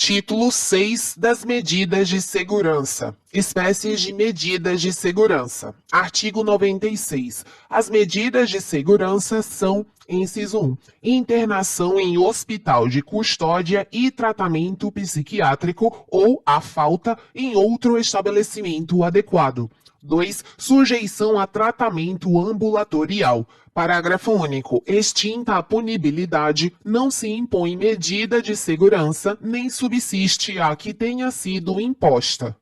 Título 6 das medidas de segurança. Espécies de medidas de segurança. Artigo 96. As medidas de segurança são, inciso 1, internação em hospital de custódia e tratamento psiquiátrico ou, à falta, em outro estabelecimento adequado. 2. Sujeição a tratamento ambulatorial. Parágrafo único. Extinta a punibilidade, não se impõe medida de segurança, nem subsiste a que tenha sido imposta.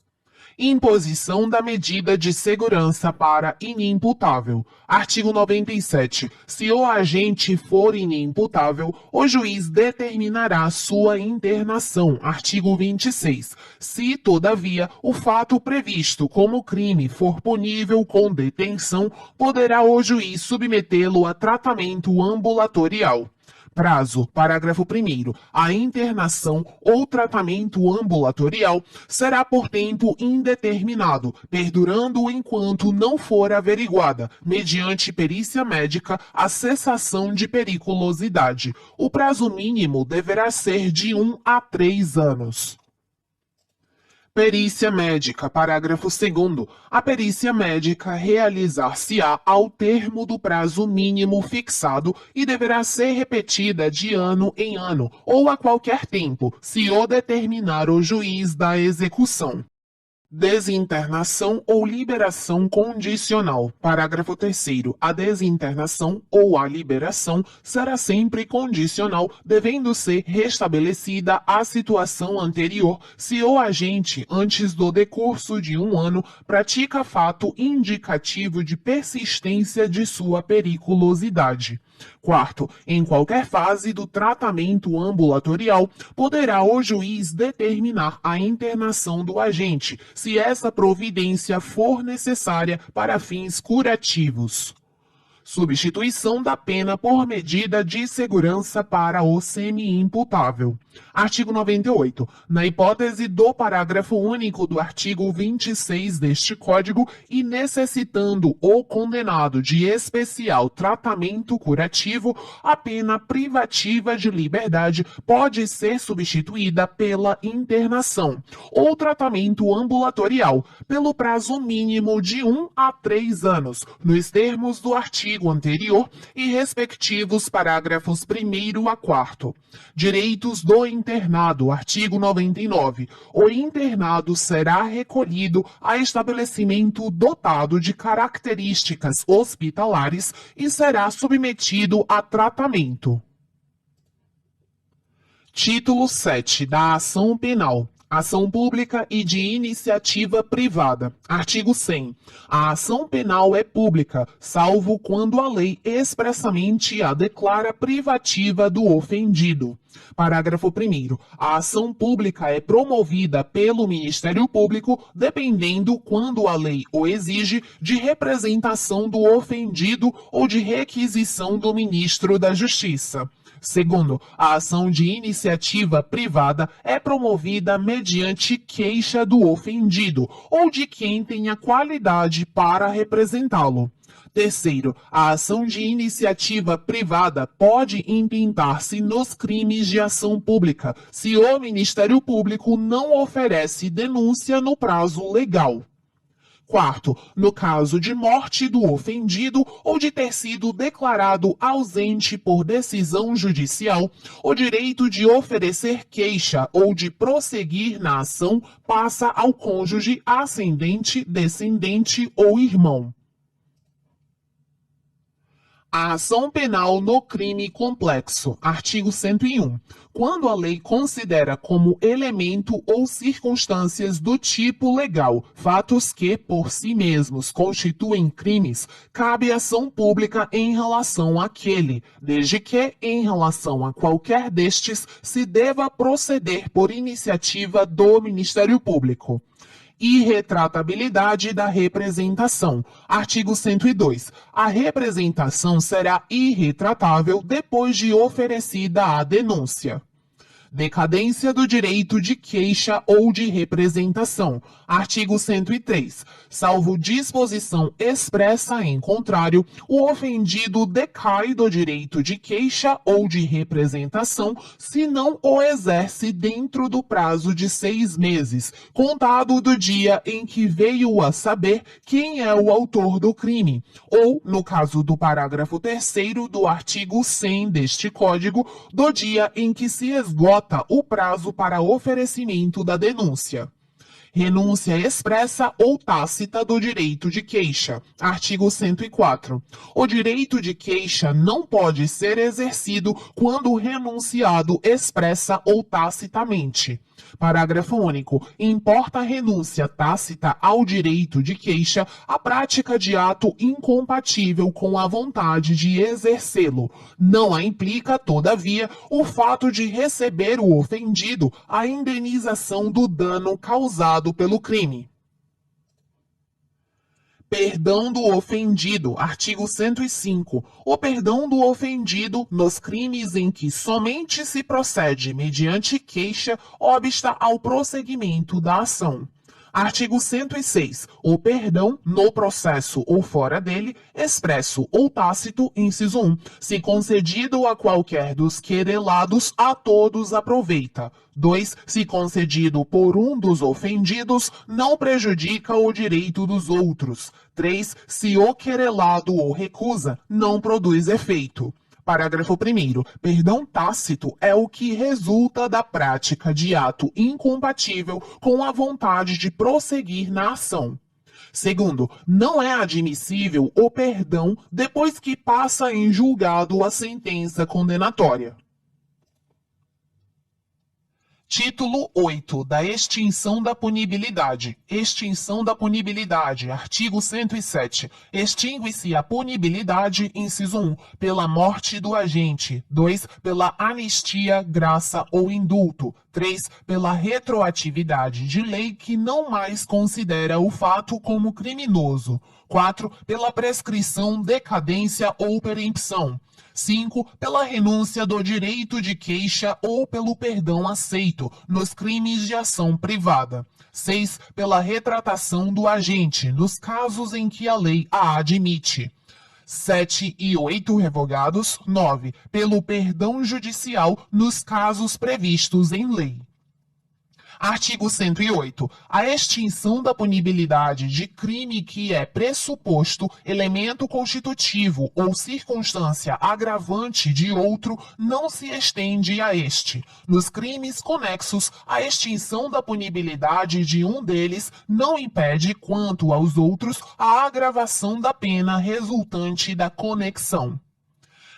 Imposição da medida de segurança para inimputável. Artigo 97. Se o agente for inimputável, o juiz determinará sua internação. Artigo 26. Se, todavia, o fato previsto como crime for punível com detenção, poderá o juiz submetê-lo a tratamento ambulatorial. Prazo. Parágrafo 1º. A internação ou tratamento ambulatorial será por tempo indeterminado, perdurando enquanto não for averiguada, mediante perícia médica, a cessação de periculosidade. O prazo mínimo deverá ser de 1 a 3 anos. Perícia médica, parágrafo 2º. A perícia médica realizar-se-á ao termo do prazo mínimo fixado e deverá ser repetida de ano em ano ou a qualquer tempo, se o determinar o juiz da execução. Desinternação ou liberação condicional. Parágrafo 3º. A desinternação ou a liberação será sempre condicional, devendo ser restabelecida a situação anterior se o agente, antes do decurso de 1 ano, pratica fato indicativo de persistência de sua periculosidade. Quarto, em qualquer fase do tratamento ambulatorial, poderá o juiz determinar a internação do agente, se essa providência for necessária para fins curativos. Substituição da pena por medida de segurança para o semi-imputável. Artigo 98. Na hipótese do parágrafo único do artigo 26 deste Código e necessitando o condenado de especial tratamento curativo, a pena privativa de liberdade pode ser substituída pela internação ou tratamento ambulatorial pelo prazo mínimo de 1 a 3 anos, nos termos do artigo anterior e respectivos parágrafos 1º a 4º. Direitos do internado, artigo 99. O internado será recolhido a estabelecimento dotado de características hospitalares e será submetido a tratamento. Título 7 da Ação Penal. Ação pública e de iniciativa privada. Artigo 100. A ação penal é pública, salvo quando a lei expressamente a declara privativa do ofendido. Parágrafo 1º. A ação pública é promovida pelo Ministério Público, dependendo, quando a lei o exige, de representação do ofendido ou de requisição do Ministro da Justiça. Segundo, a ação de iniciativa privada é promovida mediante queixa do ofendido ou de quem tenha qualidade para representá-lo. Terceiro, a ação de iniciativa privada pode intentar-se nos crimes de ação pública, se o Ministério Público não oferece denúncia no prazo legal. Quarto, no caso de morte do ofendido ou de ter sido declarado ausente por decisão judicial, o direito de oferecer queixa ou de prosseguir na ação passa ao cônjuge ascendente, descendente ou irmão. A ação penal no crime complexo. Artigo 101. Quando a lei considera como elemento ou circunstâncias do tipo legal fatos que, por si mesmos, constituem crimes, cabe ação pública em relação àquele, desde que, em relação a qualquer destes, se deva proceder por iniciativa do Ministério Público. Irretratabilidade da representação. Artigo 102. A representação será irretratável depois de oferecida a denúncia. Decadência do direito de queixa ou de representação. Artigo 103. Salvo disposição expressa em contrário, o ofendido decai do direito de queixa ou de representação se não o exerce dentro do prazo de 6 meses, contado do dia em que veio a saber quem é o autor do crime, ou, no caso do parágrafo 3º do artigo 100 deste Código, do dia em que se esgota o prazo para oferecimento da denúncia. Renúncia expressa ou tácita do direito de queixa. Artigo 104. O direito de queixa não pode ser exercido quando renunciado expressa ou tacitamente. Parágrafo único. Importa a renúncia tácita ao direito de queixa a prática de ato incompatível com a vontade de exercê-lo. Não a implica, todavia, o fato de receber o ofendido a indenização do dano causado pelo crime. Perdão do ofendido. Artigo 105. O perdão do ofendido nos crimes em que somente se procede mediante queixa obsta ao prosseguimento da ação. Artigo 106. O perdão, no processo ou fora dele, expresso ou tácito, inciso 1, se concedido a qualquer dos querelados, a todos aproveita. 2. Se concedido por um dos ofendidos, não prejudica o direito dos outros. 3. Se o querelado o recusa, não produz efeito. Parágrafo 1º. Perdão tácito é o que resulta da prática de ato incompatível com a vontade de prosseguir na ação. Segundo, não é admissível o perdão depois que passa em julgado a sentença condenatória. Título 8 da extinção da punibilidade. Extinção da punibilidade. Artigo 107. Extingue-se a punibilidade, inciso 1, pela morte do agente. 2, pela anistia, graça ou indulto. 3, pela retroatividade de lei que não mais considera o fato como criminoso. 4, pela prescrição, decadência ou perempção. 5, pela renúncia do direito de queixa ou pelo perdão aceito nos crimes de ação privada. 6, pela retratação do agente nos casos em que a lei a admite. 7 e 8 revogados. 9, pelo perdão judicial nos casos previstos em lei. Artigo 108. A extinção da punibilidade de crime que é pressuposto, elemento constitutivo ou circunstância agravante de outro não se estende a este. Nos crimes conexos, a extinção da punibilidade de um deles não impede, quanto aos outros, a agravação da pena resultante da conexão.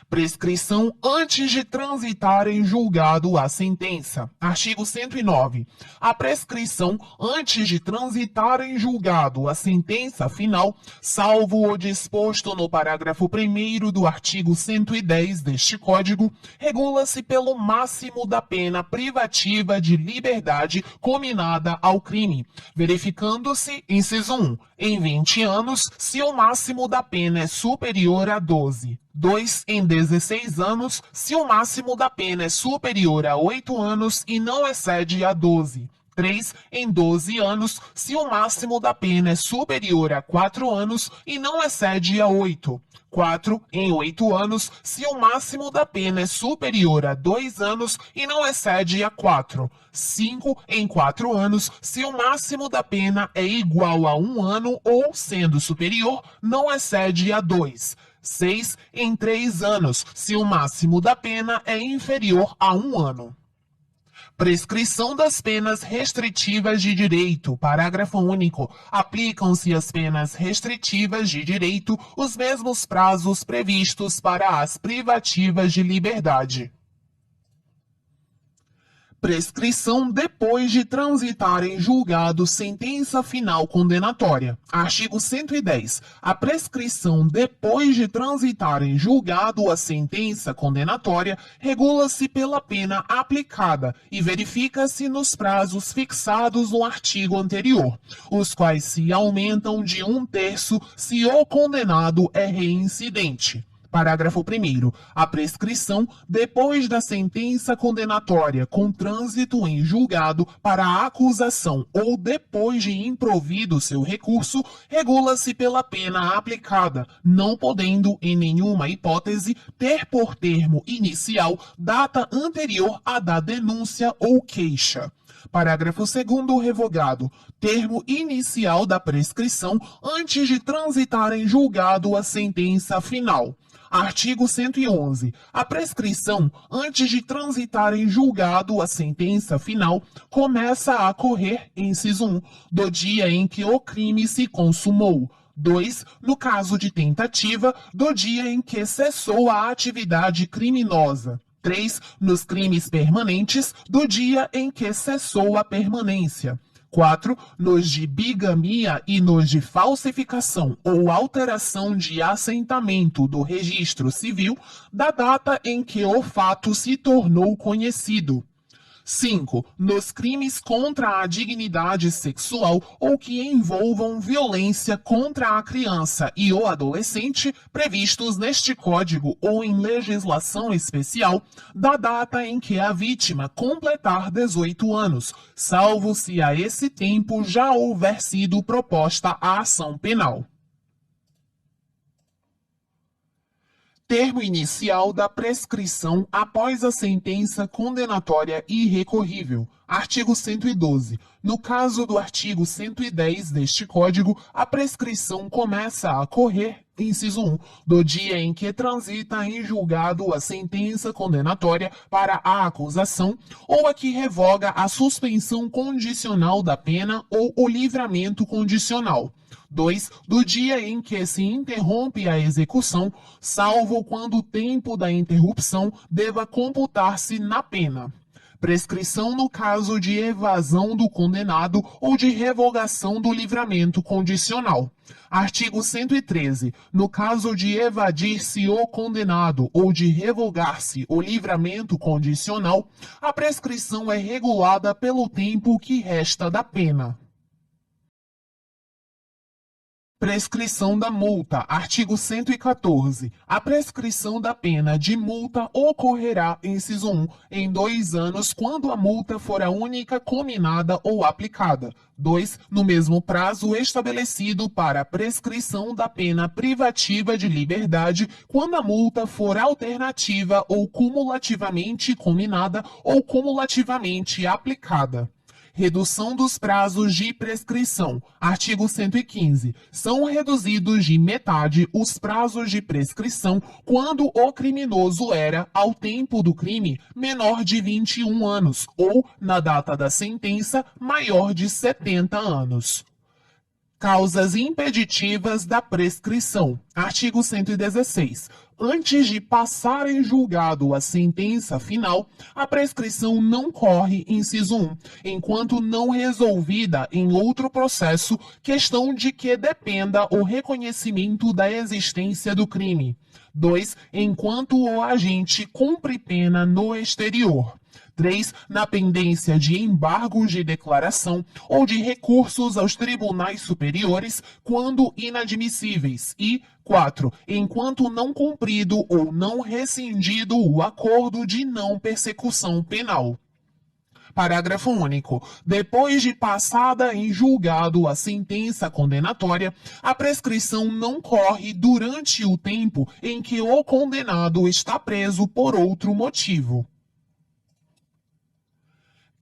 Prescrição antes de transitar em julgado a sentença. Artigo 109. A prescrição antes de transitar em julgado a sentença final, salvo o disposto no parágrafo 1º do artigo 110 deste Código, regula-se pelo máximo da pena privativa de liberdade cominada ao crime, verificando-se, inciso 1, em 20 anos, se o máximo da pena é superior a 12. 2, em 16 anos, se o máximo da pena é superior a 8 anos e não excede a 12. 3, em 12 anos, se o máximo da pena é superior a 4 anos e não excede a 8. 4, em 8 anos, se o máximo da pena é superior a 2 anos e não excede a 4. 5, em 4 anos, se o máximo da pena é igual a 1 ano ou, sendo superior, não excede a 2. 6, em 3 anos, se o máximo da pena é inferior a 1 ano. Prescrição das penas restritivas de direito. Parágrafo único. Aplicam-se às penas restritivas de direito os mesmos prazos previstos para as privativas de liberdade. Prescrição depois de transitar em julgado sentença final condenatória. Artigo 110. A prescrição depois de transitar em julgado a sentença condenatória regula-se pela pena aplicada e verifica-se nos prazos fixados no artigo anterior, os quais se aumentam de 1/3 se o condenado é reincidente. Parágrafo 1º. A prescrição, depois da sentença condenatória com trânsito em julgado para a acusação ou depois de improvido seu recurso, regula-se pela pena aplicada, não podendo, em nenhuma hipótese, ter por termo inicial data anterior à da denúncia ou queixa. Parágrafo 2º revogado. Termo inicial da prescrição antes de transitar em julgado a sentença final. Artigo 111. A prescrição, antes de transitar em julgado a sentença final, começa a correr, inciso 1, do dia em que o crime se consumou. 2. No caso de tentativa, do dia em que cessou a atividade criminosa. 3. Nos crimes permanentes, do dia em que cessou a permanência. 4. Nos de bigamia e nos de falsificação ou alteração de assentamento do registro civil, da data em que o fato se tornou conhecido. 5. Nos crimes contra a dignidade sexual ou que envolvam violência contra a criança e o adolescente, previstos neste Código ou em legislação especial, da data em que a vítima completar 18 anos, salvo se a esse tempo já houver sido proposta a ação penal. Termo inicial da prescrição após a sentença condenatória irrecorrível. Artigo 112. No caso do artigo 110 deste Código, a prescrição começa a correr, inciso 1, do dia em que transita em julgado a sentença condenatória para a acusação ou a que revoga a suspensão condicional da pena ou o livramento condicional. 2. Do dia em que se interrompe a execução, salvo quando o tempo da interrupção deva computar-se na pena. Prescrição no caso de evasão do condenado ou de revogação do livramento condicional. Artigo 113. No caso de evadir-se o condenado ou de revogar-se o livramento condicional, a prescrição é regulada pelo tempo que resta da pena. Prescrição da multa. Artigo 114. A prescrição da pena de multa ocorrerá, inciso 1, em 2 anos quando a multa for a única cominada ou aplicada. 2. No mesmo prazo estabelecido para a prescrição da pena privativa de liberdade quando a multa for alternativa ou cumulativamente cominada ou cumulativamente aplicada. Redução dos prazos de prescrição. Artigo 115. São reduzidos de metade os prazos de prescrição quando o criminoso era, ao tempo do crime, menor de 21 anos ou, na data da sentença, maior de 70 anos. Causas impeditivas da prescrição. Artigo 116. Antes de passar em julgado a sentença final, a prescrição não corre, inciso 1, enquanto não resolvida em outro processo, questão de que dependa o reconhecimento da existência do crime. 2. Enquanto o agente cumpre pena no exterior. 3. Na pendência de embargos de declaração ou de recursos aos tribunais superiores, quando inadmissíveis. E 4. Enquanto não cumprido ou não rescindido o acordo de não persecução penal. Parágrafo único. Depois de passada em julgado a sentença condenatória, a prescrição não corre durante o tempo em que o condenado está preso por outro motivo.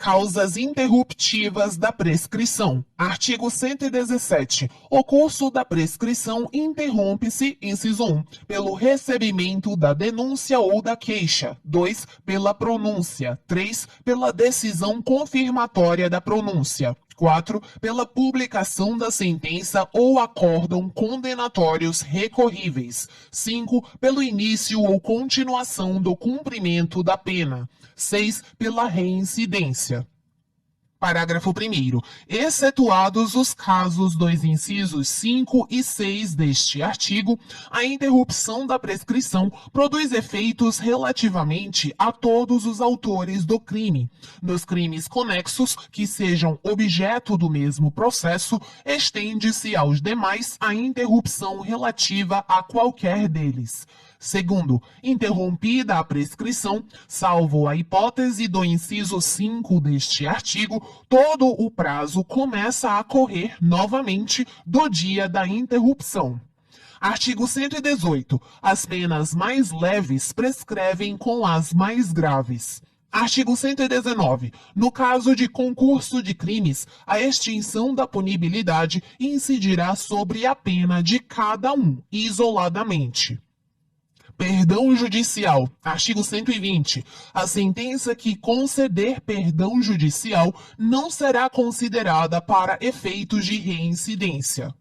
Causas interruptivas da prescrição. Artigo 117. O curso da prescrição interrompe-se, inciso 1, pelo recebimento da denúncia ou da queixa. 2. Pela pronúncia. 3. Pela decisão confirmatória da pronúncia. 4. Pela publicação da sentença ou acórdão condenatórios recorríveis. 5. Pelo início ou continuação do cumprimento da pena. 6. Pela reincidência. Parágrafo 1º. Excetuados os casos dos incisos 5 e 6 deste artigo, a interrupção da prescrição produz efeitos relativamente a todos os autores do crime. Nos crimes conexos, que sejam objeto do mesmo processo, estende-se aos demais a interrupção relativa a qualquer deles. Segundo, interrompida a prescrição, salvo a hipótese do inciso 5 deste artigo, todo o prazo começa a correr novamente do dia da interrupção. Artigo 118. As penas mais leves prescrevem com as mais graves. Artigo 119. No caso de concurso de crimes, a extinção da punibilidade incidirá sobre a pena de cada um, isoladamente. Perdão judicial. Artigo 120. A sentença que conceder perdão judicial não será considerada para efeitos de reincidência.